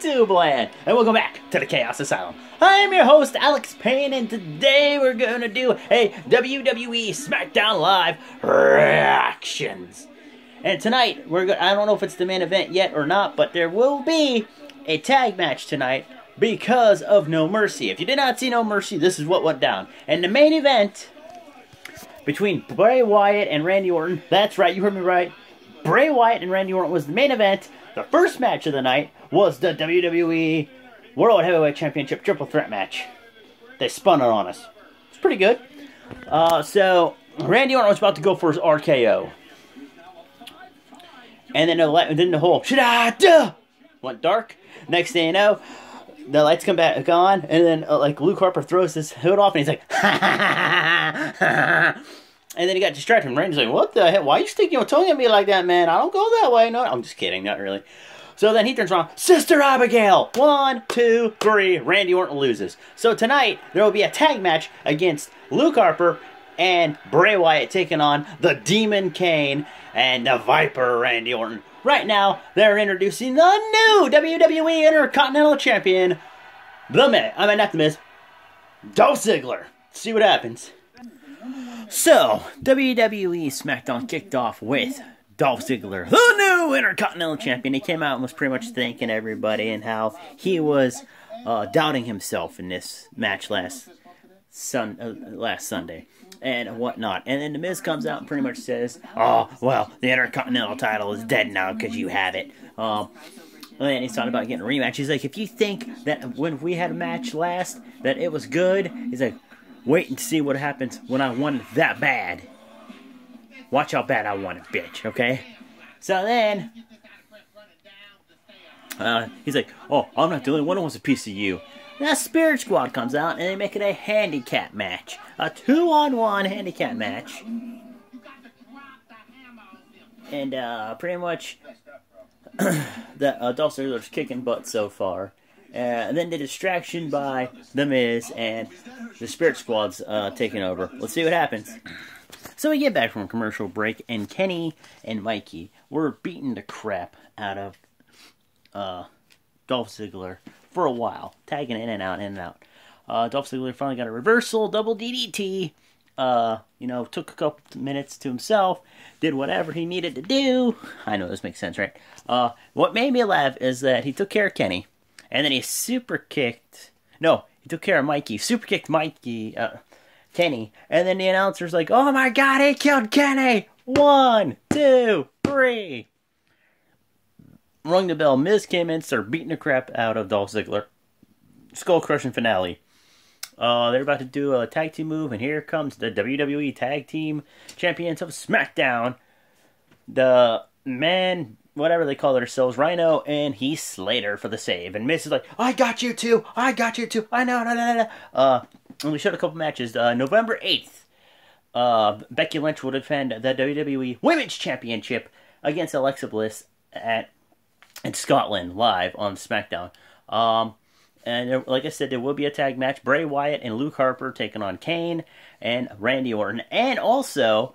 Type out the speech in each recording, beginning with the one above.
YouTube land, and welcome back to the Chaos Asylum. I'm your host, Alex Payne, and today we're gonna do a WWE Smackdown Live reactions. And tonight, I don't know if it's the main event yet or not, but there will be a tag match tonight because of No Mercy. If you did not see No Mercy, this is what went down. And the main event between Bray Wyatt and Randy Orton, that's right, you heard me right, Bray Wyatt and Randy Orton was the main event. The first match of the night was the WWE World Heavyweight Championship Triple Threat match. They spun it on us. It's pretty good. So, Randy Orton was about to go for his RKO. And then the whole shit went dark. Next thing you know, the lights come back on, and then like Luke Harper throws his hood off, and he's like, and then he got distracted. And Randy's like, what the hell? Why are you sticking your tongue at me like that, man? I don't go that way. No, I'm just kidding. Not really. So then he turns around. Sister Abigail. 1, 2, 3. Randy Orton loses. So tonight, there will be a tag match against Luke Harper and Bray Wyatt taking on the Demon Kane and the Viper Randy Orton. Right now, they're introducing the new WWE Intercontinental Champion, not the Miz, Dolph Ziggler. Let's see what happens. So, WWE Smackdown kicked off with Dolph Ziggler, the new Intercontinental Champion. He came out and was pretty much thanking everybody and how he was doubting himself in this match last Sunday and whatnot. And then The Miz comes out and pretty much says, oh, well, the Intercontinental title is dead now because you have it. And he's talking about getting a rematch. He's like, if you think that when we had a match last that it was good, he's like, wait and see what happens when I want it that bad. Watch how bad I want it, bitch, okay? So then, he's like, oh, I'm not the only one who wants a piece of you. Now Spirit Squad comes out, and they make it a handicap match. A 2-on-1 handicap match. And, pretty much, Dolph Ziggler's kicking butt so far. And then the distraction by The Miz and the Spirit Squad's taking over. Let's see what happens. So we get back from a commercial break, and Kenny and Mikey were beating the crap out of Dolph Ziggler for a while. Tagging in and out, in and out. Dolph Ziggler finally got a reversal, double DDT. Took a couple minutes to himself, did whatever he needed to do. I know this makes sense, right? What made me laugh is that he took care of Kenny. And then he super kicked. No, he took care of Mikey. Super kicked Kenny. And then the announcer's like, oh my god, he killed Kenny! 1, 2, 3. Rung the bell. Miz came in, started beating the crap out of Dolph Ziggler. Skull crushing finale. They're about to do a tag team move, and here comes the WWE Tag Team Champions of SmackDown. The man, whatever they call themselves, Rhino and Heath Slater for the save. And Miz is like, I got you too, I got you too, I know, no. And we showed a couple matches. November 8th, Becky Lynch will defend the WWE Women's Championship against Alexa Bliss in Scotland, live on SmackDown. And like I said, there will be a tag match. Bray Wyatt and Luke Harper taking on Kane and Randy Orton. And also,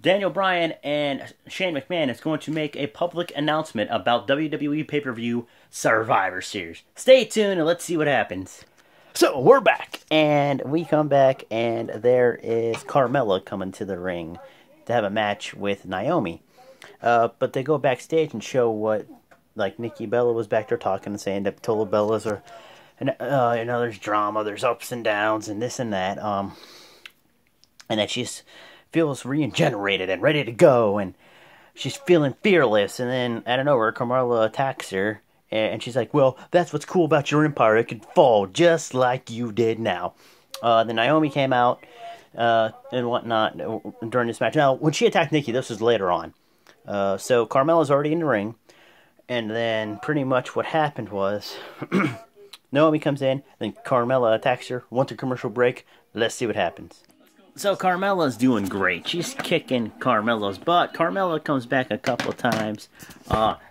Daniel Bryan and Shane McMahon is going to make a public announcement about WWE pay-per-view Survivor Series. Stay tuned and let's see what happens. So, we're back. And we come back and there is Carmella coming to the ring to have a match with Naomi. But they go backstage and show what, like, Nikki Bella was back there talking and saying that Total Bellas are, there's drama, there's ups and downs and this and that. And that she's feels regenerated and ready to go, and she's feeling fearless, and then, out of nowhere, Carmella attacks her, and she's like, well, that's what's cool about your empire, it can fall just like you did now. Then Naomi came out, and whatnot, during this match. Now, when she attacked Nikki, this was later on. So, Carmella's already in the ring, and then, pretty much what happened was, Naomi comes in, then Carmella attacks her, wants a commercial break, let's see what happens. So Carmella's doing great. She's kicking Carmella's butt. Carmella comes back a couple of times.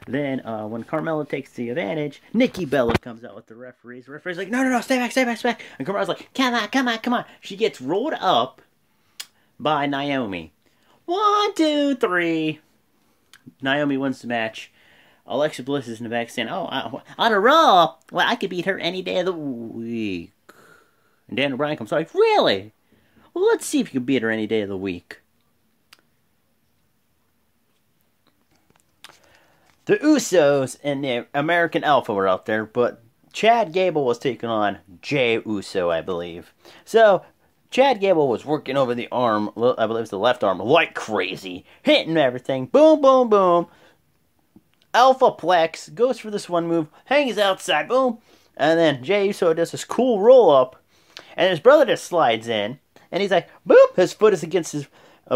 Then when Carmella takes the advantage, Nikki Bella comes out with the referees. The referee's like, no, stay back. And Carmella's like, come on. She gets rolled up by Naomi. 1, 2, 3. Naomi wins the match. Alexa Bliss is in the back saying, "Oh, on a Raw, well, I could beat her any day of the week." And Daniel Bryan comes like, "Really? Well, let's see if you can beat her any day of the week." The Usos and the American Alpha were out there, but Chad Gable was taking on Jey Uso, I believe. So, Chad Gable was working over the arm, I believe it's the left arm, like crazy. Hitting everything. Boom, boom, boom. Alpha Plex goes for this one move, hangs outside, boom. And then Jey Uso does this cool roll-up, and his brother just slides in. And he's like, boom, his foot is against his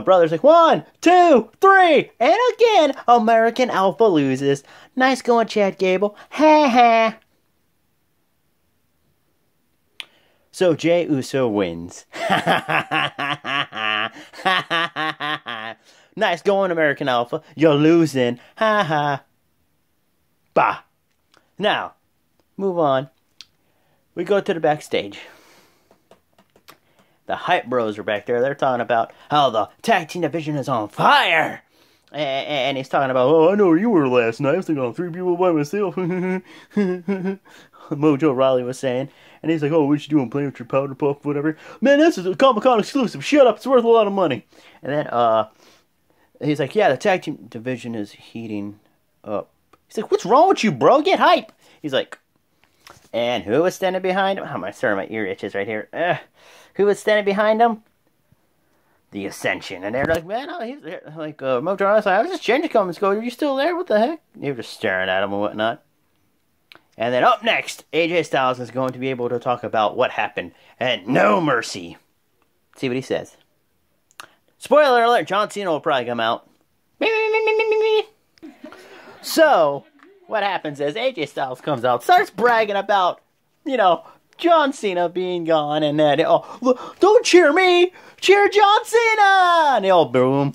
brother's like, 1, 2, 3, and again, American Alpha loses. Nice going, Chad Gable. Ha ha. So Jey Uso wins. Nice going, American Alpha. You're losing. Ha ha. Bah. Now, move on. We go to the backstage. The Hype Bros are back there. They're talking about how the tag team division is on fire. And he's talking about, oh, I know where you were last night. I was thinking on 3 people by myself. Mojo Rawley was saying. And he's like, oh, what you doing, playing with your powder puff, whatever. Man, this is a Comic-Con exclusive. Shut up, it's worth a lot of money. And then he's like, yeah, the tag team division is heating up. He's like, what's wrong with you, bro? Get hype. He's like, and who was standing behind him? Oh, sorry, my ear itches right here. Who was standing behind him? The Ascension. And they're like, man, oh, he's there. Like, Mojo Rawley's like, I was just changing comments. Go, are you still there? What the heck? They were just staring at him and whatnot. And then up next, AJ Styles is going to be able to talk about what happened at No Mercy. Let's see what he says. Spoiler alert, John Cena will probably come out. So, what happens is AJ Styles comes out, starts bragging about, you know, John Cena being gone, and then, oh, don't cheer me, cheer John Cena! And they all boom.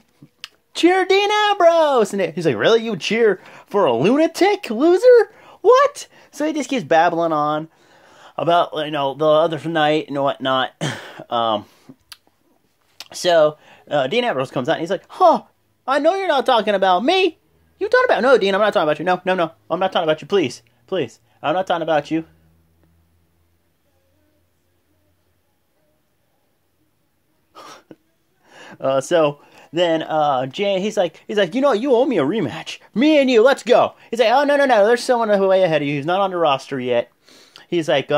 Cheer Dean Ambrose! And he's like, really? You would cheer for a lunatic loser? What? So he just keeps babbling on about, you know, the other night and whatnot. So Dean Ambrose comes out and he's like, huh, I know you're not talking about me. You talking about, no, Dean, I'm not talking about you. No, I'm not talking about you. Please, I'm not talking about you. So then Jay, he's like, you know, you owe me a rematch. Me and you, let's go. He's like, oh, no, there's someone way ahead of you. He's not on the roster yet. He's like,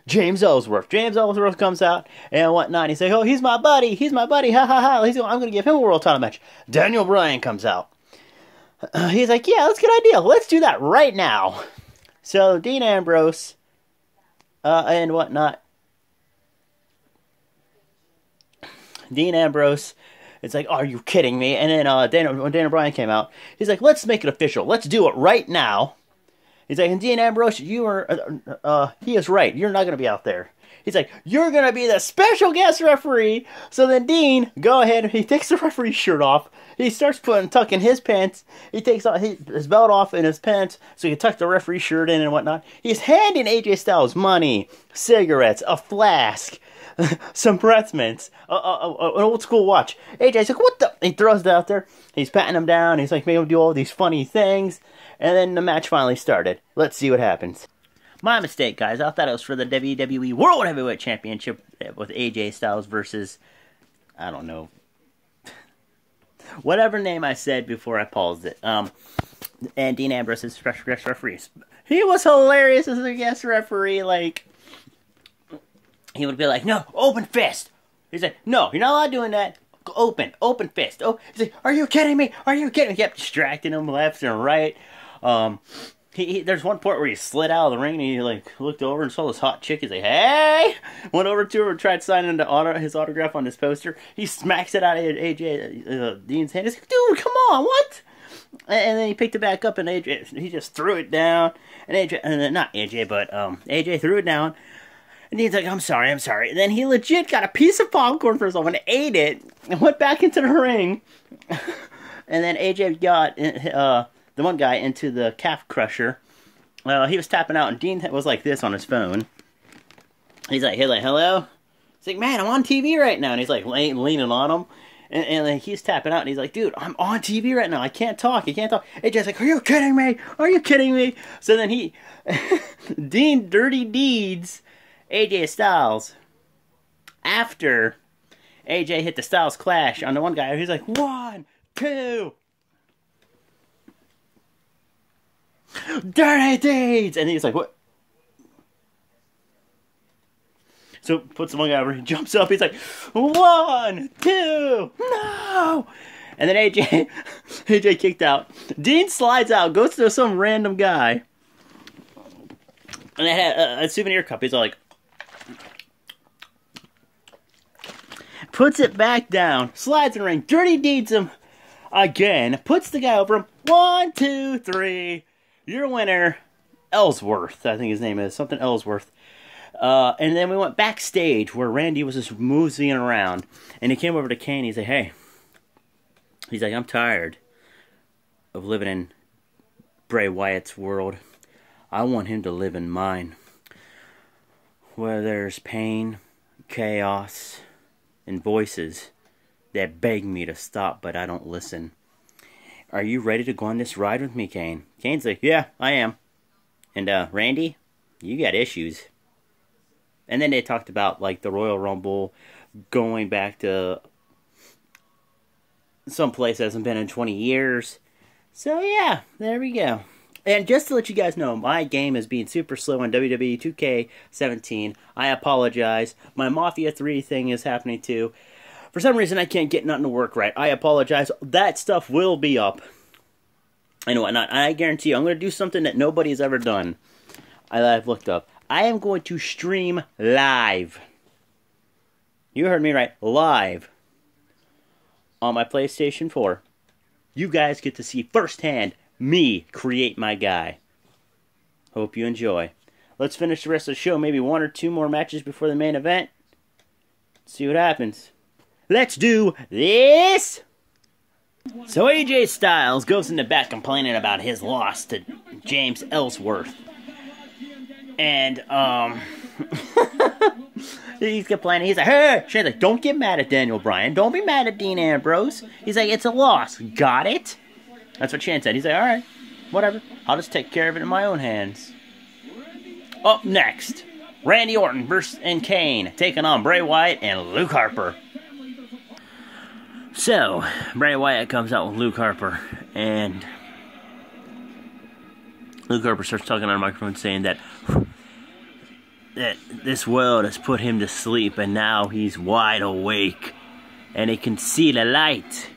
James Ellsworth. James Ellsworth comes out and whatnot. He's like, oh, he's my buddy, ha ha ha. I'm going to give him a world title match. Daniel Bryan comes out. He's like, yeah, that's a good idea. Let's do that right now. So Dean Ambrose and whatnot. Dean Ambrose, it's like, are you kidding me? And then when Daniel Bryan came out, he's like, let's make it official. Let's do it right now. He's like, and Dean Ambrose, you are, he is right. You're not going to be out there. He's like, you're going to be the special guest referee. So then Dean, go ahead, he takes the referee's shirt off. He starts tucking his pants. He takes his belt off in his pants so he can tuck the referee's shirt in and whatnot. He's handing AJ Styles money, cigarettes, a flask, some breath mints, an old school watch. AJ's like, what the? He throws it out there. He's patting him down. He's like, making him do all these funny things. And then the match finally started. Let's see what happens. My mistake, guys. I thought it was for the WWE World Heavyweight Championship with AJ Styles versus, I don't know, whatever name I said before I paused it. And Dean Ambrose is special guest referee. He was hilarious as a guest referee. Like, he would be like, no, open fist. He's like, no, you're not allowed doing that. Open fist. Oh, he's like, are you kidding me? Are you kidding me? He kept distracting him left and right. There's one part where he slid out of the ring and he like looked over and saw this hot chick. He's like, hey! Went over to her and tried signing his autograph on this poster. He smacks it out of Dean's hand. He's like, dude, come on, what? And then he picked it back up and he just threw it down. And AJ threw it down. And Dean's like, I'm sorry. And then he legit got a piece of popcorn for himself and ate it and went back into the ring. And then AJ got the one guy into the calf crusher. He was tapping out and Dean was like this on his phone. He's like, hello? He's like, man, I'm on TV right now. And he's like leaning on him. And like, he's tapping out, and he's like, dude, I'm on TV right now. I can't talk. AJ's like, are you kidding me? Are you kidding me? So then he, Dean Dirty Deeds, AJ Styles, after AJ hit the Styles Clash on the one guy, he's like, 1, 2, Dirty Deeds! And he's like, what? So puts the one guy over, he jumps up, he's like, 1, 2, no! And then AJ kicked out. Dean slides out, goes to some random guy, and they had a souvenir cup. He's all like, puts it back down, slides in the ring, Dirty Deeds him again, puts the guy over him. 1, 2, 3, your winner, Ellsworth, I think his name is, something Ellsworth. And then we went backstage where Randy was just moseying around. And he came over to Kane. He's like, hey. He's like, I'm tired of living in Bray Wyatt's world. I want him to live in mine. Where there's pain, chaos, and voices that beg me to stop, but I don't listen. Are you ready to go on this ride with me, Kane? Kane's like, yeah, I am. And, Randy, you got issues. And then they talked about, like, the Royal Rumble going back to some place that hasn't been in 20 years. So, yeah, there we go. And just to let you guys know, my game is being super slow on WWE 2K17. I apologize. My Mafia 3 thing is happening, too. For some reason, I can't get nothing to work right. I apologize. That stuff will be up. And whatnot. I guarantee you, I'm going to do something that nobody's ever done. I've looked up. I am going to stream live. You heard me right. Live. On my PlayStation 4. You guys get to see firsthand me create my guy. Hope you enjoy. Let's finish the rest of the show. Maybe 1 or 2 more matches before the main event. See what happens. Let's do this! So AJ Styles goes in the back complaining about his loss to James Ellsworth. And, he's complaining. He's like, hey! Shane's like, don't get mad at Daniel Bryan. Don't be mad at Dean Ambrose. He's like, it's a loss. Got it? That's what Shane said. He's like, alright, whatever. I'll just take care of it in my own hands. Up next, Randy Orton and Kane taking on Bray Wyatt and Luke Harper. So, Bray Wyatt comes out with Luke Harper, and Luke Harper starts talking on a microphone saying that this world has put him to sleep, and now he's wide awake, and he can see the light,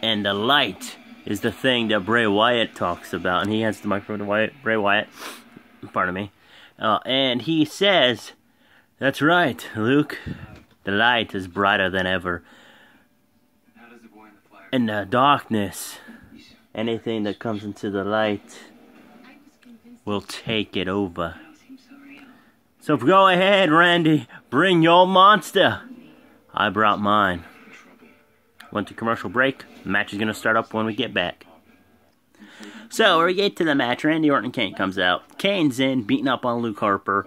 and the light is the thing that Bray Wyatt talks about, and he hands the microphone to Bray Wyatt, pardon me, and he says, that's right, Luke, the light is brighter than ever. In the darkness, anything that comes into the light will take it over. So go ahead, Randy. Bring your monster. I brought mine. Went to commercial break. The match is going to start up when we get back. So we get to the match. Randy Orton and Kane comes out. Kane's in, beating up on Luke Harper.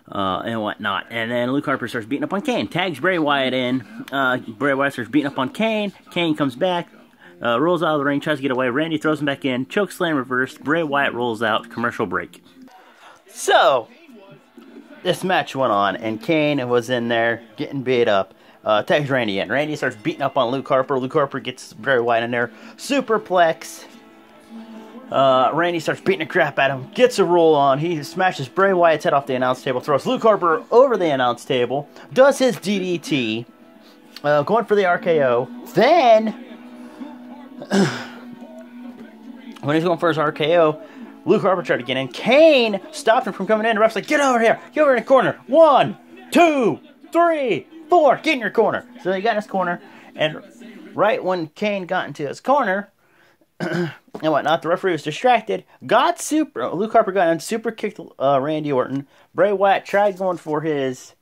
And whatnot. And then Luke Harper starts beating up on Kane. Tags Bray Wyatt in. Bray Wyatt starts beating up on Kane. Kane comes back. Rolls out of the ring. Tries to get away. Randy throws him back in. Chokeslam reversed. Bray Wyatt rolls out. Commercial break. So, this match went on. And Kane was in there getting beat up. Tags Randy in. Randy starts beating up on Luke Harper. Luke Harper gets Bray Wyatt in there. Superplex. Randy starts beating the crap out of him, gets a roll on, he smashes Bray Wyatt's head off the announce table, throws Luke Harper over the announce table, does his DDT, going for the RKO, then, when he's going for his RKO, Luke Harper tried to get in, Kane stopped him from coming in, the ref's like, get over here, get over in the corner, 1, 2, 3, 4, get in your corner, so he got in his corner, and right when Kane got into his corner, and whatnot, the referee was distracted, Luke Harper got in, super kicked Randy Orton, Bray Wyatt tried going for his,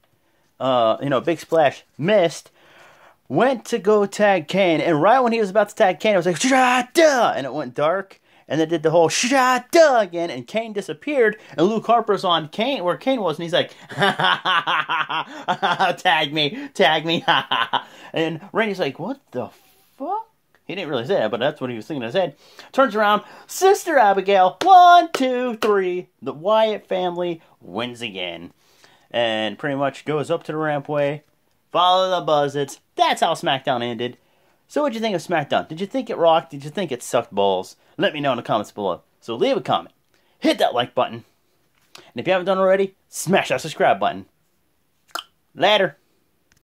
big splash, missed, went to go tag Kane, and right when he was about to tag Kane, it was like, shada, and it went dark, and they did the whole shada again, and Kane disappeared, and Luke Harper's on Kane, where Kane was, and he's like, tag me, And Randy's like, what the fuck? He didn't really say that, but that's what he was thinking in his head. Turns around, Sister Abigail, 1, 2, 3. The Wyatt family wins again. And pretty much goes up to the rampway, follow the Buzzards. That's how SmackDown ended. So what'd you think of SmackDown? Did you think it rocked? Did you think it sucked balls? Let me know in the comments below. So leave a comment. Hit that like button. And if you haven't done already, smash that subscribe button. Later.